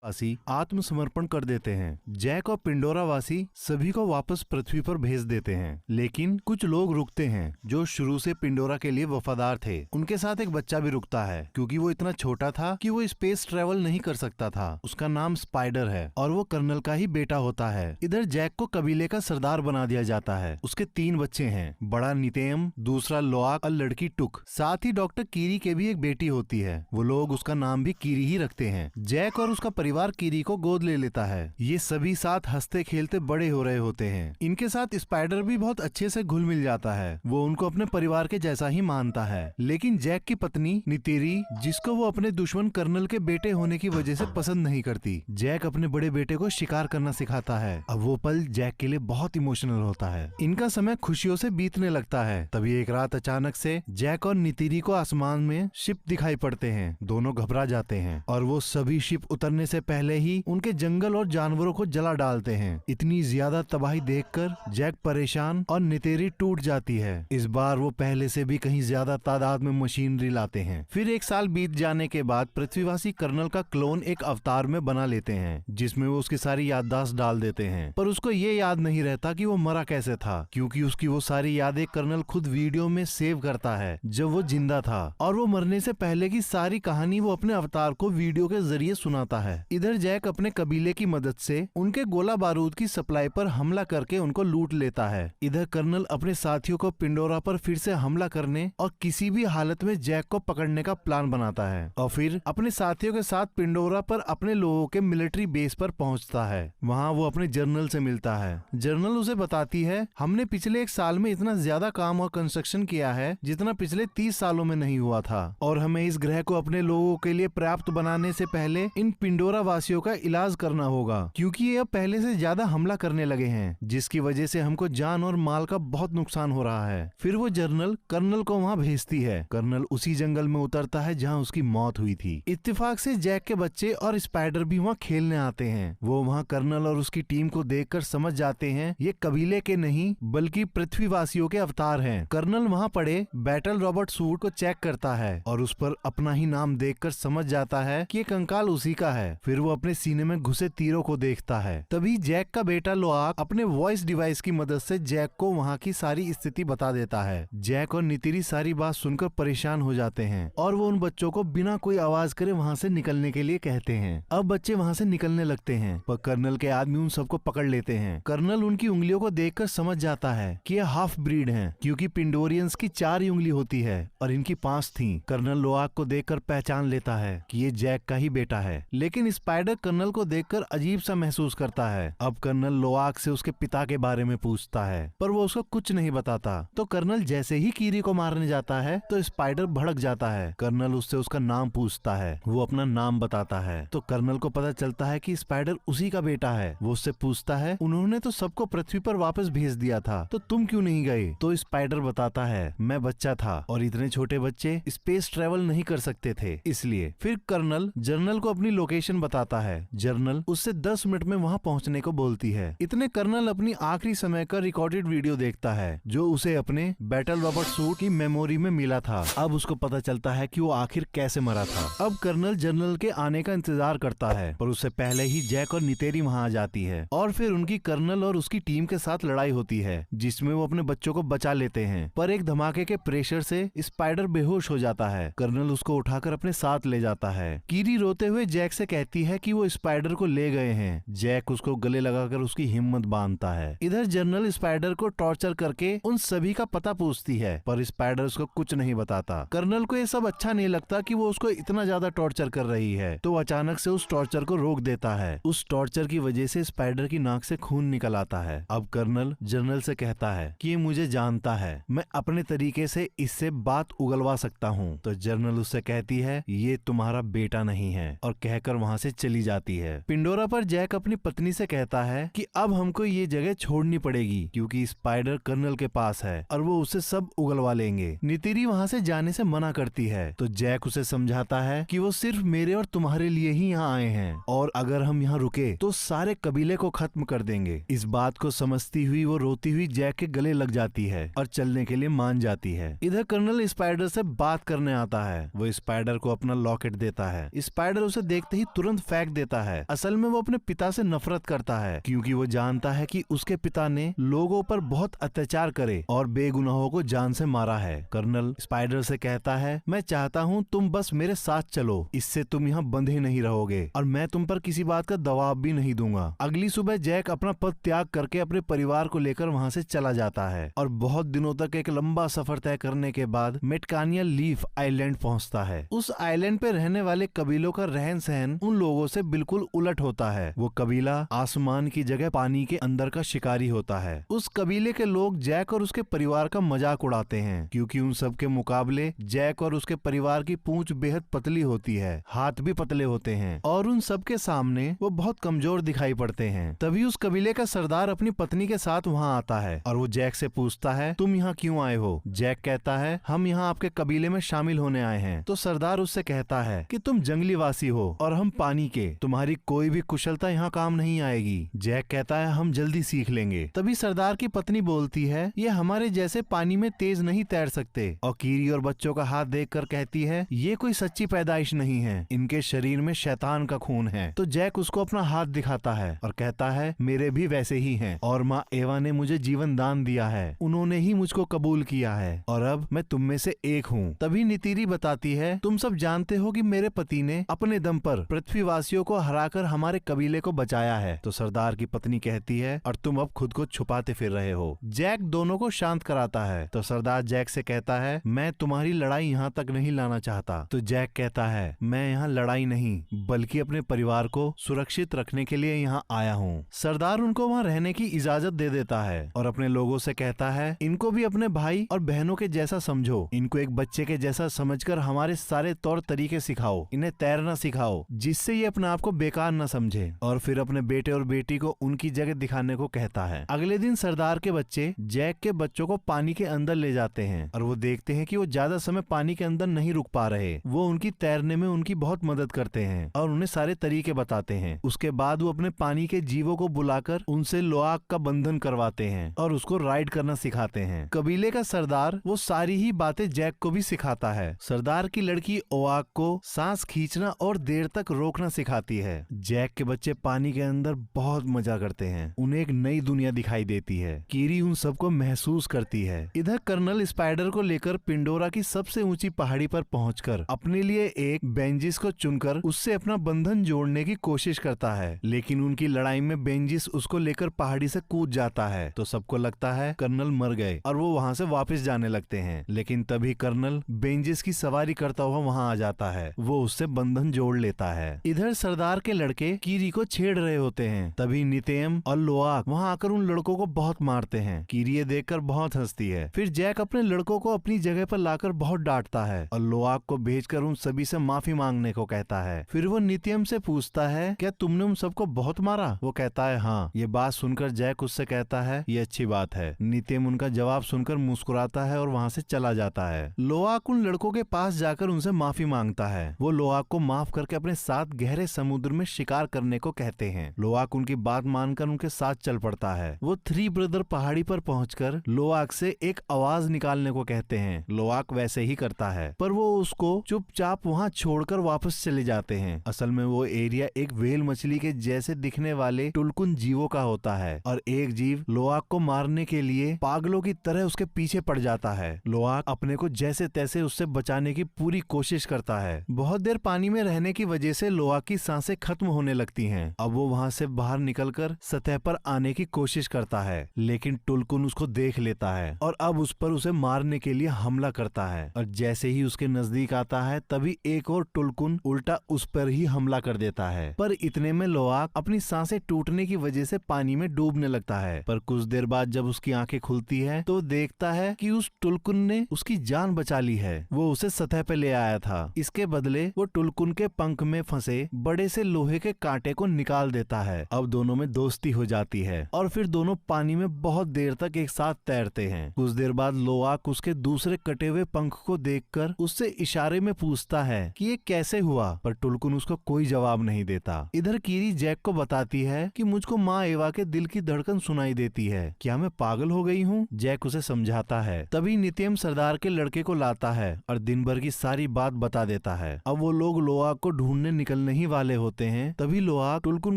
वासी आत्मसमर्पण कर देते हैं। जैक और पिंडोरा वासी सभी को वापस पृथ्वी पर भेज देते हैं, लेकिन कुछ लोग रुकते हैं जो शुरू से पिंडोरा के लिए वफादार थे। उनके साथ एक बच्चा भी रुकता है क्योंकि वो इतना छोटा था कि वो स्पेस ट्रेवल नहीं कर सकता था। उसका नाम स्पाइडर है और वो कर्नल का ही बेटा होता है। इधर जैक को कबीले का सरदार बना दिया जाता है। उसके 3 बच्चे हैं, बड़ा नितेम, दूसरा लोआक और लड़की टुक। साथ ही डॉक्टर कीरी के भी एक बेटी होती है। वो लोग उसका नाम भी कीरी ही रखते हैं। जैक और उसका परिवार कीरी को गोद ले लेता है। ये सभी साथ हंसते खेलते बड़े हो रहे होते हैं। इनके साथ स्पाइडर भी बहुत अच्छे से घुल मिल जाता है। वो उनको अपने परिवार के जैसा ही मानता है। लेकिन जैक की पत्नी नितेरी, जिसको वो अपने दुश्मन कर्नल के बेटे होने की वजह से पसंद नहीं करती, जैक अपने बड़े बेटे को शिकार करना सिखाता है। अब वो पल जैक के लिए बहुत इमोशनल होता है। इनका समय खुशियों से बीतने लगता है। तभी एक रात अचानक से जैक और नितेरी को आसमान में शिप दिखाई पड़ते हैं। दोनों घबरा जाते हैं और वो सभी शिप उतरने से पहले ही उनके जंगल और जानवरों को जला डालते हैं। इतनी ज्यादा तबाही देखकर जैक परेशान और नितेरी टूट जाती है। इस बार वो पहले से भी कहीं ज्यादा तादाद में मशीनरी लाते हैं। फिर 1 साल बीत जाने के बाद पृथ्वीवासी कर्नल का क्लोन एक अवतार में बना लेते हैं, जिसमें वो उसकी सारी याददाश्त डाल देते हैं। पर उसको ये याद नहीं रहता कि वो मरा कैसे था, क्योंकि उसकी वो सारी यादें कर्नल खुद वीडियो में सेव करता है जब वो जिंदा था। और वो मरने से पहले की सारी कहानी वो अपने अवतार को वीडियो के जरिए सुनाता है। इधर जैक अपने कबीले की मदद से उनके गोला बारूद की सप्लाई पर हमला करके उनको लूट लेता है। इधर कर्नल अपने साथियों को पिंडोरा पर फिर से हमला करने और किसी भी हालत में जैक को पकड़ने का प्लान बनाता है और फिर अपने साथियों के साथ पिंडोरा पर अपने लोगों के मिलिट्री बेस पर पहुंचता है। वहां वो अपने जर्नल से मिलता है। जर्नल उसे बताती है, हमने पिछले 1 साल में इतना ज्यादा काम और कंस्ट्रक्शन किया है जितना पिछले 30 सालों में नहीं हुआ था, और हमें इस ग्रह को अपने लोगों के लिए पर्याप्त बनाने से पहले इन पिंडोरा वासियों का इलाज करना होगा, क्योंकि ये अब पहले से ज्यादा हमला करने लगे हैं, जिसकी वजह से हमको जान और माल का बहुत नुकसान हो रहा है। फिर वो जर्नल कर्नल को वहाँ भेजती है। कर्नल उसी जंगल में उतरता है जहाँ उसकी मौत हुई थी। इत्तेफाक से जैक के बच्चे और स्पाइडर भी वहाँ खेलने आते हैं। वो वहाँ कर्नल और उसकी टीम को देखकर समझ जाते हैं ये कबीले के नहीं बल्कि पृथ्वीवासियों के अवतार हैं। कर्नल वहाँ पड़े बैटल रॉबर्ट सूट को चेक करता है और उस पर अपना ही नाम देखकर समझ जाता है कि ये कंकाल उसी का है। फिर वो अपने सीने में घुसे तीरों को देखता है। तभी जैक का बेटा लोआक अपने वॉइस डिवाइस की मदद से जैक को वहाँ की सारी स्थिति बता देता है। जैक और नितिरी सारी बात सुनकर परेशान हो जाते हैं और वो उन बच्चों को बिना कोई आवाज करे वहाँ से निकलने के लिए कहते हैं। अब बच्चे वहाँ से निकलने लगते हैं, पर कर्नल के आदमी उन सबको पकड़ लेते हैं। कर्नल उनकी उंगलियों को देखकर समझ जाता है कि ये हाफ ब्रीड हैं, क्योंकि पिंडोरियंस की 4 ही उंगली होती है और इनकी 5 थी। कर्नल लोआक को देखकर पहचान लेता है कि ये जैक का ही बेटा है, लेकिन स्पाइडर कर्नल को देखकर अजीब सा महसूस करता है। अब कर्नल लोआक से उसके पिता के बारे में पूछता है, पर वो उसको कुछ नहीं बताता। तो कर्नल जैसे ही कीरी को मारने जाता है तो स्पाइडर भड़क जाता है। कर्नल उससे उसका नाम पूछता है। वो अपना नाम बताता है तो कर्नल को पता चलता है कि स्पाइडर उसी का बेटा है। वो उससे पूछता है, उन्होंने तो सबको पृथ्वी पर वापस भेज दिया था, तो तुम क्यों नहीं गए? तो स्पाइडर बताता है, मैं बच्चा था और इतने छोटे बच्चे स्पेस ट्रेवल नहीं कर सकते थे, इसलिए। फिर कर्नल जर्नल को अपनी लोकेशन बताता है। जर्नल उससे 10 मिनट में वहाँ पहुँचने को बोलती है। इतने कर्नल अपनी आखिरी समय का रिकॉर्डेड वीडियो देखता है जो उसे अपने बैटल रॉबर्ट सूट की मेमोरी में मिला था। अब उसको पता चलता है कि वो आखिर कैसे मरा था। अब कर्नल जनरल के आने का इंतजार करता है, पर उससे पहले ही जैक और नितेरी वहाँ आ जाती है और फिर उनकी कर्नल और उसकी टीम के साथ लड़ाई होती है, जिसमें वो अपने बच्चों को बचा लेते हैं। पर एक धमाके के प्रेशर से स्पाइडर बेहोश हो जाता है। कर्नल उसको उठाकर अपने साथ ले जाता है। कीरी रोते हुए जैक से कहती है कि वो स्पाइडर को ले गए हैं। जैक उसको गले लगाकर उसकी हिम्मत बांधता है। इधर जनरल स्पाइडर को टॉर्चर करके उन सभी का पता पूछती है, पर स्पाइडर उसको कुछ नहीं बताता। कर्नल को ये सब अच्छा नहीं लगता कि वो उसको इतना ज्यादा टॉर्चर कर रही है, तो अचानक से उस टॉर्चर को रोक देता है। उस टॉर्चर की वजह से स्पाइडर की नाक से खून निकल आता है। अब कर्नल जनरल से कहता है कि ये मुझे जानता है, मैं अपने तरीके से इससे बात उगलवा सकता हूँ। तो जनरल उससे कहती है, ये तुम्हारा बेटा नहीं है, और कहकर वहाँ से चली जाती है। पिंडोरा पर जैक अपनी पत्नी से कहता है कि अब हमको ये जगह छोड़नी पड़ेगी, क्योंकि स्पाइडर कर्नल के पास है और वो उसे सब उगलवा लेंगे। नितिरी वहाँ से जाने से मना करती है, तो जैक उसे समझाता है कि वो सिर्फ मेरे और तुम्हारे लिए ही यहाँ आए हैं, और अगर हम यहाँ रुके तो सारे कबीले को खत्म कर देंगे। इस बात को समझती हुई वो रोती हुई जैक के गले लग जाती है और चलने के लिए मान जाती है। इधर कर्नल स्पाइडर से बात करने आता है। वो स्पाइडर को अपना लॉकेट देता है। स्पाइडर उसे देखते ही तुरंत तुरंत फेंक देता है। असल में वो अपने पिता से नफरत करता है क्योंकि वो जानता है कि उसके पिता ने लोगों पर बहुत अत्याचार करे और बेगुनाहों को जान से मारा है। कर्नल स्पाइडर से कहता है, मैं चाहता हूँ तुम बस मेरे साथ चलो, इससे तुम यहाँ बंधे नहीं रहोगे और मैं तुम पर किसी बात का दबाव भी नहीं दूंगा। अगली सुबह जैक अपना पद त्याग करके अपने परिवार को लेकर वहाँ से चला जाता है और बहुत दिनों तक एक लंबा सफर तय करने के बाद मेटकानिया लीफ आइलैंड पहुँचता है। उस आइलैंड पे रहने वाले कबीलों का रहन सहन उन लोगों से बिल्कुल उलट होता है। वो कबीला आसमान की जगह पानी के अंदर का शिकारी होता है। उस कबीले के लोग जैक और उसके परिवार का मजाक उड़ाते हैं क्योंकि उन सब के मुकाबले जैक और उसके परिवार की पूंछ बेहद पतली होती है, हाथ भी पतले होते हैं और उन सब के सामने वो बहुत कमजोर दिखाई पड़ते हैं। तभी उस कबीले का सरदार अपनी पत्नी के साथ वहाँ आता है और वो जैक से पूछता है, तुम यहाँ क्यों आए हो? जैक कहता है, हम यहाँ आपके कबीले में शामिल होने आए हैं। तो सरदार उससे कहता है कि तुम जंगली वासी हो और हम पानी के, तुम्हारी कोई भी कुशलता यहाँ काम नहीं आएगी। जैक कहता है, हम जल्दी सीख लेंगे। तभी सरदार की पत्नी बोलती है, ये हमारे जैसे पानी में तेज नहीं तैर सकते। और कीरी और बच्चों का हाथ देखकर कहती है, ये कोई सच्ची पैदाइश नहीं है, इनके शरीर में शैतान का खून है। तो जैक उसको अपना हाथ दिखाता है और कहता है, मेरे भी वैसे ही हैं और माँ एवा ने मुझे जीवन दान दिया है, उन्होंने ही मुझको कबूल किया है और अब मैं तुम में से एक हूँ। तभी नीतीरी बताती है, तुम सब जानते हो कि मेरे पति ने अपने दम पर पृथ्वीवासियों को हराकर हमारे कबीले को बचाया है। तो सरदार की पत्नी कहती है, और तुम अब खुद को छुपाते फिर रहे हो। जैक दोनों को शांत कराता है। तो सरदार जैक से कहता है, मैं तुम्हारी लड़ाई यहाँ तक नहीं लाना चाहता। तो जैक कहता है, मैं यहाँ लड़ाई नहीं बल्कि अपने परिवार को सुरक्षित रखने के लिए यहाँ आया हूँ। सरदार उनको वहाँ रहने की इजाजत दे देता है और अपने लोगों से कहता है, इनको भी अपने भाई और बहनों के जैसा समझो, इनको एक बच्चे के जैसा समझकर हमारे सारे तौर तरीके सिखाओ, इन्हें तैरना सिखाओ जिससे ये अपने आप को बेकार न समझे। और फिर अपने बेटे और बेटी को उनकी जगह दिखाने को कहता है। अगले दिन सरदार के बच्चे जैक के बच्चों को पानी के अंदर ले जाते हैं और वो देखते हैं कि वो ज्यादा समय पानी के अंदर नहीं रुक पा रहे। वो उनकी तैरने में उनकी बहुत मदद करते हैं और उन्हें सारे तरीके बताते हैं। उसके बाद वो अपने पानी के जीवों को बुलाकर उनसे लोआक का बंधन करवाते हैं और उसको राइड करना सिखाते हैं। कबीले का सरदार वो सारी ही बातें जैक को भी सिखाता है। सरदार की लड़की ओआक को सांस खींचना और देर तक रोकना सिखाती है। जैक के बच्चे पानी के अंदर बहुत मजा करते हैं, उन्हें एक नई दुनिया दिखाई देती है। कीरी उन सबको महसूस करती है। इधर कर्नल स्पाइडर को लेकर पिंडोरा की सबसे ऊंची पहाड़ी पर पहुंचकर अपने लिए एक बेंजिस को चुनकर उससे अपना बंधन जोड़ने की कोशिश करता है, लेकिन उनकी लड़ाई में बेंजिस उसको लेकर पहाड़ी से कूद जाता है। तो सबको लगता है कर्नल मर गए और वो वहाँ से वापस जाने लगते हैं, लेकिन तभी कर्नल बेंजिस की सवारी करता हुआ वहाँ आ जाता है। वो उससे बंधन जोड़ लेता है। इधर सरदार के लड़के कीरी को छेड़ रहे होते हैं। तभी नितेम और लोआक वहाँ आकर उन लड़कों को बहुत मारते हैं। कीरी ये देखकर बहुत हंसती है। फिर जैक अपने लड़कों को अपनी जगह पर लाकर बहुत डांटता है और लोआक को भेजकर उन सभी से माफी मांगने को कहता है। फिर वो नितेम से पूछता है, क्या तुमने उन सबको बहुत मारा? वो कहता है, हाँ। ये बात सुनकर जैक उससे कहता है, ये अच्छी बात है। नितेम उनका जवाब सुनकर मुस्कुराता है और वहाँ से चला जाता है। लोआक उन लड़कों के पास जाकर उनसे माफी मांगता है। वो लोआक को माफ करके अपने साथ गहरे समुद्र में शिकार करने को कहते हैं। लोआक उनकी बात मानकर उनके साथ चल पड़ता है। वो थ्री ब्रदर पहाड़ी पर पहुंचकर लोआक से एक आवाज निकालने को कहते हैं। लोआक वैसे ही करता है, पर वो उसको चुपचाप वहाँ छोड़कर वापस चले जाते हैं। असल में वो एरिया एक व्हेल मछली के जैसे दिखने वाले टुलकुन जीवों का होता है और एक जीव लोआक को मारने के लिए पागलों की तरह उसके पीछे पड़ जाता है। लोआक अपने को जैसे तैसे उससे बचाने की पूरी कोशिश करता है। बहुत देर पानी में रहने की वजह से लोआक की सांसें खत्म होने लगती हैं। अब वो वहाँ से बाहर निकलकर सतह पर आने की कोशिश करता है, लेकिन टुलकुन उसको देख लेता है और अब उस पर उसे मारने के लिए हमला करता है। और जैसे ही उसके नजदीक आता है तभी एक और टुलकुन उल्टा उस पर ही हमला कर देता है। पर इतने में लोआक अपनी सांसें टूटने की वजह से पानी में डूबने लगता है। पर कुछ देर बाद जब उसकी आंखें खुलती है तो देखता है कि उस टुलकुन ने उसकी जान बचा ली है। वो उसे सतह पे ले आया था। इसके बदले वो टुलकुन के पंख में फंसे बड़े से लोहे के कांटे को निकाल देता है। अब दोनों में दोस्ती हो जाती है और फिर दोनों पानी में बहुत देर तक एक साथ तैरते हैं। कुछ देर बाद लोआक उसके दूसरे कटे हुए पंख को देखकर उससे इशारे में पूछता है कि ये कैसे हुआ, पर टुलकुन उसको कोई जवाब नहीं देता। इधर कीरी जैक को बताती है कि मुझको माँ एवा के दिल की धड़कन सुनाई देती है, क्या मैं पागल हो गई हूँ? जैक उसे समझाता है। तभी नितेम सरदार के लड़के को लाता है और दिन भर की सारी बात बता देता है। अब वो लोग लोआक को ढूंढने निकलने निकलने ही वाले होते हैं तभी लोआक टुलकुन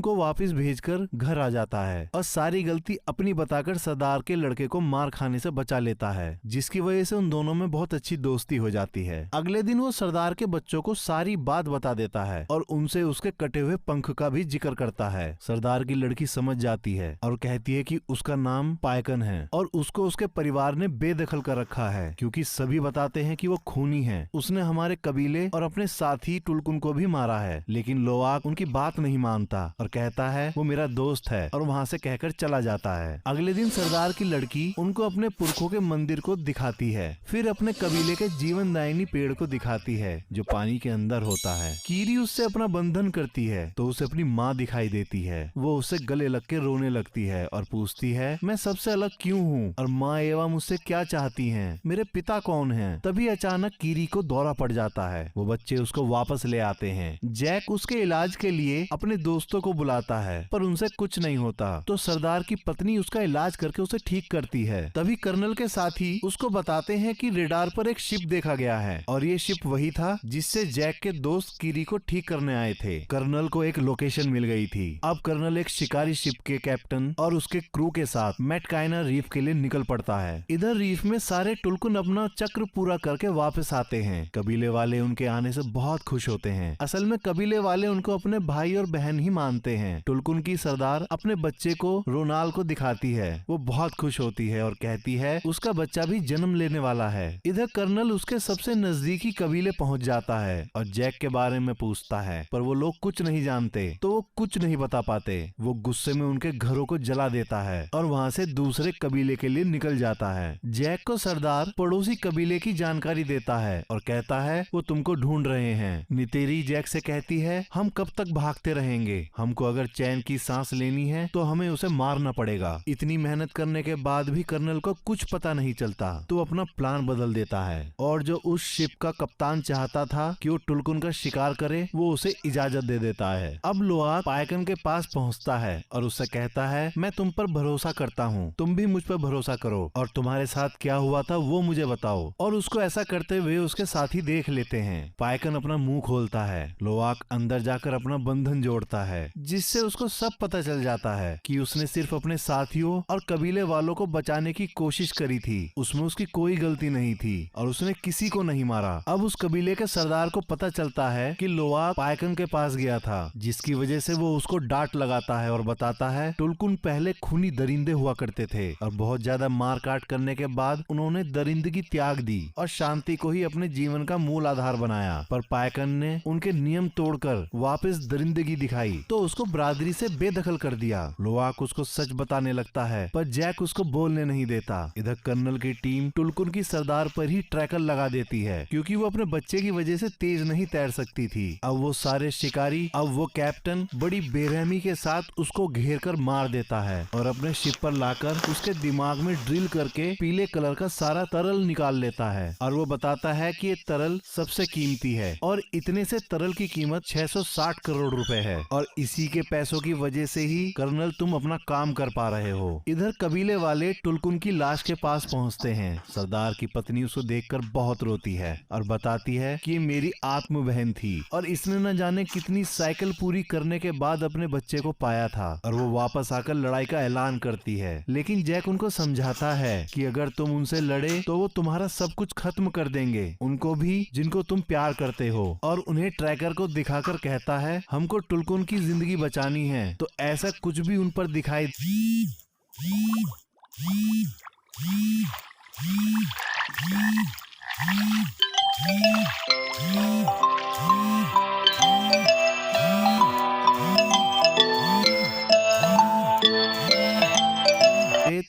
को वापस भेजकर घर आ जाता है और सारी गलती अपनी बताकर सरदार के लड़के को मार खाने से बचा लेता है, जिसकी वजह से उन दोनों में बहुत अच्छी दोस्ती हो जाती है। अगले दिन वो सरदार के बच्चों को सारी बात बता देता है और उनसे उसके कटे हुए पंख का भी जिक्र करता है। सरदार की लड़की समझ जाती है और कहती है कि उसका नाम पायकन है और उसको उसके परिवार ने बेदखल कर रखा है क्योंकि सभी बताते हैं कि वो खूनी है। उसने हमारे कबीले और अपने साथी टुलकुन को भी मारा है, लेकिन लोआक उनकी बात नहीं मानता और कहता है वो मेरा दोस्त है और वहाँ से कहकर चला जाता है। अगले दिन सरदार की लड़की उनको अपने पुरखों के मंदिर को दिखाती है, फिर अपने कबीले के जीवनदायिनी पेड़ को दिखाती है जो पानी के अंदर होता है। कीरी उससे अपना बंधन करती है तो उसे अपनी माँ दिखाई देती है। वो उससे गले लग के रोने लगती है और पूछती है मैं सबसे अलग क्यों हूँ और माँ एवा मुझसे क्या चाहती हैं? मेरे पिता कौन हैं? तभी अचानक कीरी को दौरा पड़ जाता है। वो बच्चे उसको वापस ले आते हैं। जैक उसके इलाज के लिए अपने दोस्तों को बुलाता है पर उनसे कुछ नहीं होता, तो सरदार की पत्नी उसका इलाज करके उसे ठीक करती है। तभी कर्नल के साथी उसको बताते हैं कि रेडार पर एक शिप देखा गया है और ये शिप वही था जिससे जैक के दोस्त कीरी को ठीक करने आए थे। कर्नल को एक लोकेशन मिल गई थी। अब कर्नल एक शिकारी शिप के कैप्टन और उसके क्रू के साथ मैटकाइना रीफ के लिए निकल पड़ता है। इधर रीफ में सारे टुलकुन अपना चक्र पूरा करके वापस आते हैं। कबीले वाले उनके आने से बहुत खुश होते हैं। असल में कबीले वाले उनको अपने भाई और बहन ही मानते हैं। टुलकुन की सरदार अपने बच्चे को रोनाल को दिखाती है। वो बहुत खुश होती है और कहती है उसका बच्चा भी जन्म लेने वाला है। इधर कर्नल उसके सबसे नजदीकी कबीले पहुंच जाता है और जैक के बारे में पूछता है, पर वो लोग कुछ नहीं जानते तो वो कुछ नहीं बता पाते। वो गुस्से में उनके घरों को जला देता है और वहाँ से दूसरे कबीले के लिए निकल जाता है। जैक को सरदार पड़ोसी कबीले की जानकारी देता है और कहता है वो तुमको ढूंढ रहे हैं। नितेरी जैक से कहती है हम कब तक भागते रहेंगे? हमको अगर चैन की सांस लेनी है तो हमें उसे मारना पड़ेगा। इतनी मेहनत करने के बाद भी कर्नल को कुछ पता नहीं चलता तो अपना प्लान बदल देता है और जो उस शिप का कप्तान चाहता था कि वो टुलकुन का शिकार करे वो उसे इजाजत दे देता है। अब लोआक पायकन के पास पहुंचता है और उससे कहता है मैं तुम पर भरोसा करता हूँ, तुम भी मुझ पर भरोसा करो और तुम्हारे साथ क्या हुआ था वो मुझे बताओ। और उसको ऐसा करते हुए उसके साथी देख लेते हैं। पायकन अपना मुंह खोलता है। लोआक अंदर जाकर अपना बंधन जोड़ता है जिससे उसको सब पता चल जाता है कि उसने सिर्फ अपने साथियों और कबीले वालों को बचाने की कोशिश करी थी। उसमें उसकी कोई गलती नहीं थी और उसने किसी को नहीं मारा। अब उस कबीले के सरदार को पता चलता है कि लोआक पायकन के पास गया था, जिसकी वजह से वो उसको डांट लगाता है और बताता है टुलकुन पहले खूनी दरिंदे हुआ करते थे और बहुत ज्यादा मार काट करने के बाद उन्होंने दरिंदगी त्याग दी और शांति को ही अपने जीवन का मूल आधार बनाया। पर पायकन ने उनके नियम तोड़कर वापस दरिंदगी दिखाई तो उसको बरादरी से बेदखल कर दिया। लोआक उसको सच बताने लगता है पर जैक उसको बोलने नहीं देता। इधर कर्नल की टीम टुलकुन की सरदार पर ही ट्रैकर लगा देती है क्योंकि वो अपने बच्चे की वजह से तेज नहीं तैर सकती थी। अब वो सारे शिकारी, अब वो कैप्टन बड़ी बेरहमी के साथ उसको घेर कर मार देता है और अपने शिप पर लाकर उसके दिमाग में ड्रिल करके पीले कलर का सारा तरल निकाल लेता है और वो बताता है कि ये तरल सबसे कीमती है और इतने से तरल की कीमत 660 करोड़ रुपए है और इसी के पैसों की वजह से ही कर्नल तुम अपना काम कर पा रहे हो। इधर कबीले वाले टुलकुन की लाश के पास पहुंचते हैं। सरदार की पत्नी उसको देखकर बहुत रोती है और बताती है कि ये मेरी आत्म बहन थी और इसने न जाने कितनी साइकिल पूरी करने के बाद अपने बच्चे को पाया था और वो वापस आकर लड़ाई का ऐलान करती है। लेकिन जैक उनको समझाता है कि अगर तुम उनसे लड़े तो वो तुम्हारा सब कुछ खत्म कर देंगे, उनको भी जिनको तुम प्यार करते हो, और उन्हें ट्रैकर को दिखाकर कहता है हमको टुलकुन की जिंदगी बचानी है तो ऐसा कुछ भी उन पर दिखाई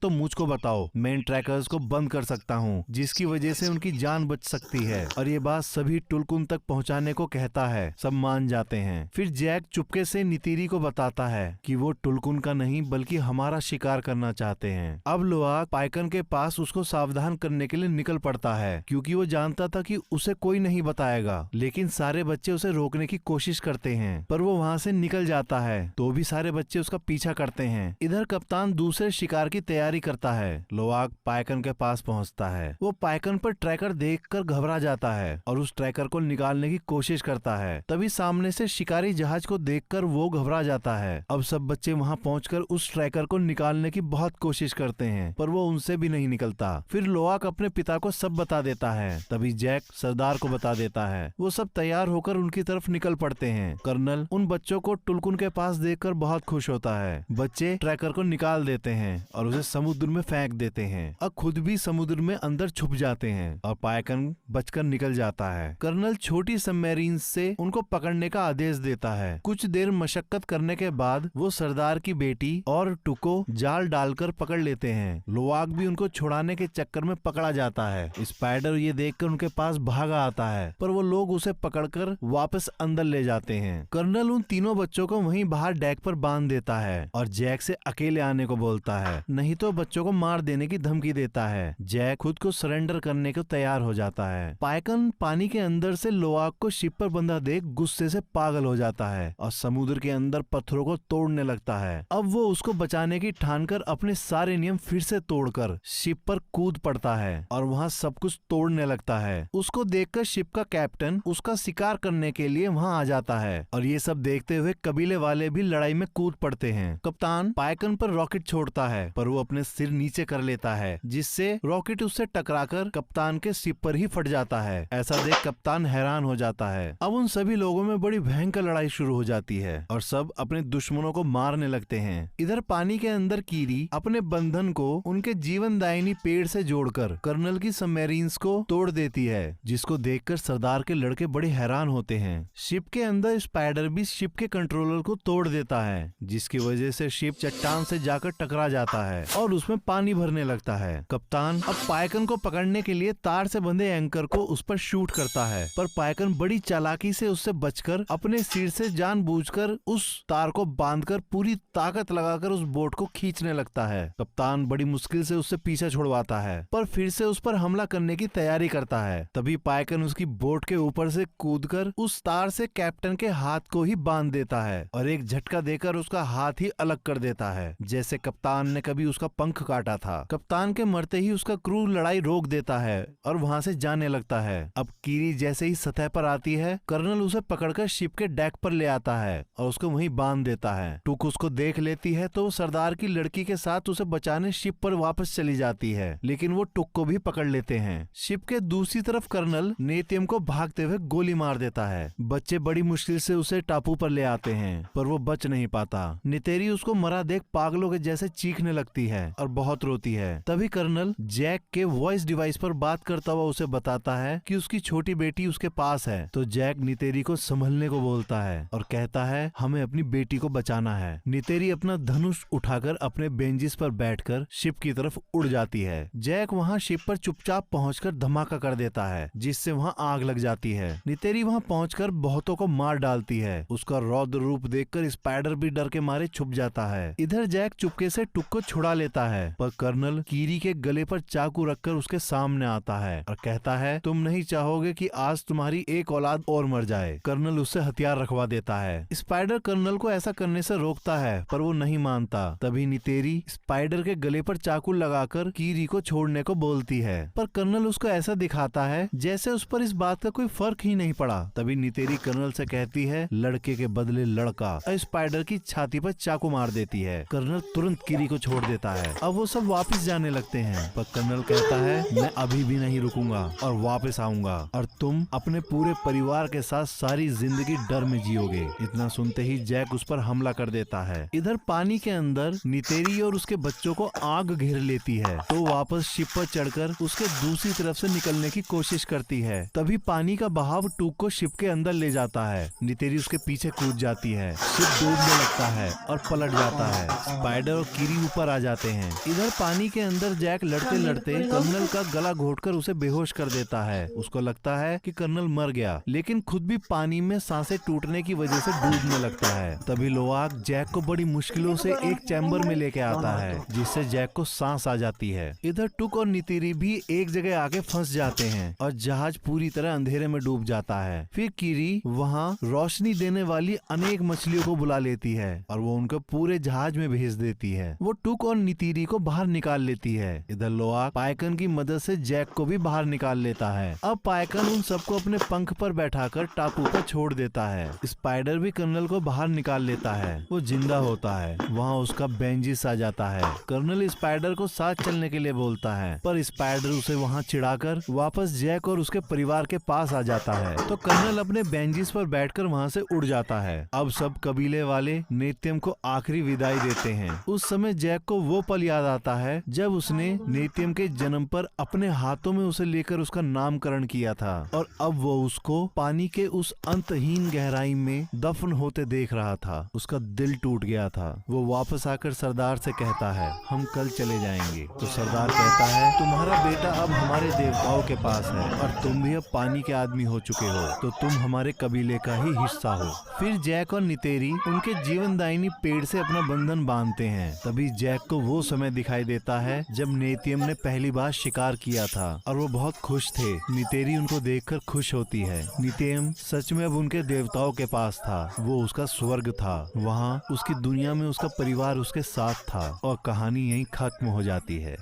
तो मुझको बताओ, मैं इन ट्रैकर्स को बंद कर सकता हूँ जिसकी वजह से उनकी जान बच सकती है। और ये बात सभी टुलकुन तक पहुँचाने को कहता है। सब मान जाते हैं। फिर जैक चुपके से नितीरी को बताता है कि वो टुलकुन का नहीं बल्कि हमारा शिकार करना चाहते हैं। अब लोआक पायकन के पास उसको सावधान करने के लिए निकल पड़ता है क्योंकि वो जानता था कि उसे कोई नहीं बताएगा, लेकिन सारे बच्चे उसे रोकने की कोशिश करते हैं पर वो वहाँ से निकल जाता है तो भी सारे बच्चे उसका पीछा करते हैं। इधर कप्तान दूसरे शिकार की तैयारी तैयारी करता है। लोआक पायकन के पास पहुंचता है। वो पायकन पर ट्रैकर देखकर घबरा जाता है और उस ट्रैकर को निकालने की कोशिश करता है। तभी सामने से शिकारी जहाज को देखकर वो घबरा जाता है। अब सब बच्चे वहां पहुंचकर उस ट्रैकर को निकालने की बहुत कोशिश करते हैं, पर वो उनसे भी नहीं निकलता। फिर लोआक अपने पिता को सब बता देता है। तभी जैक सरदार को बता देता है। वो सब तैयार होकर उनकी तरफ निकल पड़ते हैं। कर्नल उन बच्चों को टुलकुन के पास देखकर बहुत खुश होता है। बच्चे ट्रैकर को निकाल देते हैं और उसे समुद्र में फेंक देते हैं और खुद भी समुद्र में अंदर छुप जाते हैं और पायकन बचकर निकल जाता है। कर्नल छोटी सबमरीन से उनको पकड़ने का आदेश देता है। कुछ देर मशक्कत करने के बाद वो सरदार की बेटी और टुको जाल डालकर पकड़ लेते हैं। लोआक भी उनको छुड़ाने के चक्कर में पकड़ा जाता है। स्पाइडर ये देखकर उनके पास भागा आता है, पर वो लोग उसे पकड़कर वापस अंदर ले जाते हैं। कर्नल उन तीनों बच्चों को वहीं बाहर डेक पर बांध देता है और जैक से अकेले आने को बोलता है, नहीं तो बच्चों को मार देने की धमकी देता है। जैक खुद को सरेंडर करने को तैयार हो जाता है। पायकन पानी के अंदर से लोआक को शिप पर बंधा देख गुस्से से पागल हो जाता है और समुद्र के अंदर पत्थरों को तोड़ने लगता है। अब वो उसको बचाने की ठानकर अपने सारे नियम फिर से तोड़कर शिप पर कूद पड़ता है और वहाँ सब कुछ तोड़ने लगता है। उसको देखकर शिप का कैप्टन उसका शिकार करने के लिए वहाँ आ जाता है और ये सब देखते हुए कबीले वाले भी लड़ाई में कूद पड़ते हैं। कप्तान पायकन पर रॉकेट छोड़ता है, पर वो अपने सिर नीचे कर लेता है, जिससे रॉकेट उससे टकराकर कप्तान के शिप पर ही फट जाता है। ऐसा देख कप्तान हैरान हो जाता है। अब उन सभी लोगों में बड़ी भयंकर लड़ाई शुरू हो जाती है और सब अपने दुश्मनों को मारने लगते हैं। इधर पानी के अंदर कीरी अपने बंधन को उनके जीवनदायिनी पेड़ से जोड़कर कर्नल की सबमरीन्स को तोड़ देती है, जिसको देखकर सरदार के लड़के बड़े हैरान होते हैं। शिप के अंदर स्पाइडर भी शिप के कंट्रोलर को तोड़ देता है, जिसकी वजह से शिप चट्टान से जाकर टकरा जाता है और उसमें पानी भरने लगता है। कप्तान अब पायकन को पकड़ने के लिए तार से बंधे एंकर को उस पर शूट करता है, पर पायकन बड़ी चालाकी से उससे बचकर अपने सिर से जानबूझकर उस तार को बांधकर पूरी ताकत लगाकर उस बोट को खींचने लगता है। कप्तान बड़ी मुश्किल से उससे पीछा छुड़वाता है, पर फिर से उस पर हमला करने की तैयारी करता है। तभी पायकन उसकी बोट के ऊपर से कूदकर उस तार से कैप्टन के हाथ को ही बांध देता है और एक झटका देकर उसका हाथ ही अलग कर देता है, जैसे कप्तान ने कभी उसका पंख काटा था। कप्तान के मरते ही उसका क्रू लड़ाई रोक देता है और वहाँ से जाने लगता है। अब कीरी जैसे ही सतह पर आती है, कर्नल उसे पकड़कर शिप के डेक पर ले आता है और उसको वहीं बांध देता है। टुक उसको देख लेती है तो वो सरदार की लड़की के साथ उसे बचाने शिप पर वापस चली जाती है, लेकिन वो टुक को भी पकड़ लेते हैं। शिप के दूसरी तरफ कर्नल नेतियम को भागते हुए गोली मार देता है। बच्चे बड़ी मुश्किल से उसे टापू पर ले आते हैं, पर वो बच नहीं पाता। नितेरी उसको मरा देख पागलों के जैसे चीखने लगती है और बहुत रोती है। तभी कर्नल जैक के वॉइस डिवाइस पर बात करता हुआ उसे बताता है कि उसकी छोटी बेटी उसके पास है। तो जैक नितेरी को संभलने को बोलता है और कहता है, हमें अपनी बेटी को बचाना है। नितेरी अपना धनुष उठाकर अपने बेंजिस पर बैठकर शिप की तरफ उड़ जाती है। जैक वहाँ शिप पर चुपचाप पहुंचकर धमाका कर देता है, जिससे वहाँ आग लग जाती है। नितेरी वहाँ पहुंचकर बहुतों को मार डालती है। उसका रौद्र रूप देखकर स्पाइडर भी डर के मारे छुप जाता है। इधर जैक चुपके से टुक को छुड़ा लेता है, पर कर्नल कीरी के गले पर चाकू रखकर उसके सामने आता है और कहता है, तुम नहीं चाहोगे कि आज तुम्हारी एक औलाद और मर जाए। कर्नल उससे हथियार रखवा देता है। स्पाइडर कर्नल को ऐसा करने से रोकता है, पर वो नहीं मानता। तभी नितेरी स्पाइडर के गले पर चाकू लगाकर कीरी को छोड़ने को बोलती है, पर कर्नल उसको ऐसा दिखाता है जैसे उस पर इस बात का कोई फर्क ही नहीं पड़ा। तभी नितेरी कर्नल से कहती है, लड़के के बदले लड़का, और स्पाइडर की छाती पर चाकू मार देती है। कर्नल तुरंत कीरी को छोड़ देता है। अब वो सब वापस जाने लगते हैं, पर कर्नल कहता है, मैं अभी भी नहीं रुकूंगा और वापस आऊंगा और तुम अपने पूरे परिवार के साथ सारी जिंदगी डर में जियोगे। इतना सुनते ही जैक उस पर हमला कर देता है। इधर पानी के अंदर नितेरी और उसके बच्चों को आग घेर लेती है, तो वापस शिप पर चढ़कर उसके दूसरी तरफ से निकलने की कोशिश करती है। तभी पानी का बहाव टूक को शिप के अंदर ले जाता है। नितेरी उसके पीछे कूद जाती है। शिप डूबने लगता है और पलट जाता है। स्पाइडर और कीरी ऊपर आ जाते हैं। इधर पानी के अंदर जैक लड़ते लड़ते कर्नल का गला घोटकर उसे बेहोश कर देता है। उसको लगता है कि कर्नल मर गया, लेकिन खुद भी पानी में सांसें टूटने की वजह से डूबने लगता है। तभी लोआक जैक को बड़ी मुश्किलों से एक चैम्बर में लेके आता है, जिससे जैक को सांस आ जाती है। इधर टुक और नितेरी भी एक जगह आके फंस जाते हैं और जहाज पूरी तरह अंधेरे में डूब जाता है। फिर कीरी वहाँ रोशनी देने वाली अनेक मछलियों को बुला लेती है और वो उनको पूरे जहाज में भेज देती है। वो टुक और नितेरी नीतीरी को बाहर निकाल लेती है। इधर लोआक पाइकन की मदद से जैक को भी बाहर निकाल लेता है। अब पाइकन उन सबको अपने पंख पर बैठाकर टापू पर छोड़ देता है। स्पाइडर भी कर्नल को बाहर निकाल लेता है। वो जिंदा होता है। वहाँ उसका बेंजिस आ जाता है। कर्नल स्पाइडर को साथ चलने के लिए बोलता है, पर स्पाइडर उसे वहाँ चिढ़ाकर वापस जैक और उसके परिवार के पास आ जाता है। तो कर्नल अपने बेंजिस पर बैठकर वहाँ से उड़ जाता है। अब सब कबीले वाले नेत्यम को आखिरी विदाई देते हैं। उस समय जैक को वो पल याद आता है जब उसने नेत्यम के जन्म पर अपने हाथों में उसे लेकर उसका नामकरण किया था, और अब वो उसको पानी के उस अंतहीन गहराई में दफन होते देख रहा था। उसका दिल टूट गया था। वो वापस आकर सरदार से कहता है, हम कल चले जाएंगे। तो सरदार कहता है, तुम्हारा बेटा अब हमारे देवताओं के पास है और तुम भी अब पानी के आदमी हो चुके हो, तो तुम हमारे कबीले का ही हिस्सा हो। फिर जैक और नितेरी उनके जीवनदायिनी पेड़ से अपना बंधन बांधते हैं। तभी जैक को वो समय दिखाई देता है जब नेत्यम ने पहली बार शिकार किया था, और वो बहुत खुश थे। नितेरी उनको देखकर खुश होती है। नित्यम सच में अब उनके देवताओं के पास था। वो उसका स्वर्ग था। वहाँ उसकी दुनिया में उसका परिवार उसके साथ था, और कहानी यहीं खत्म हो जाती है।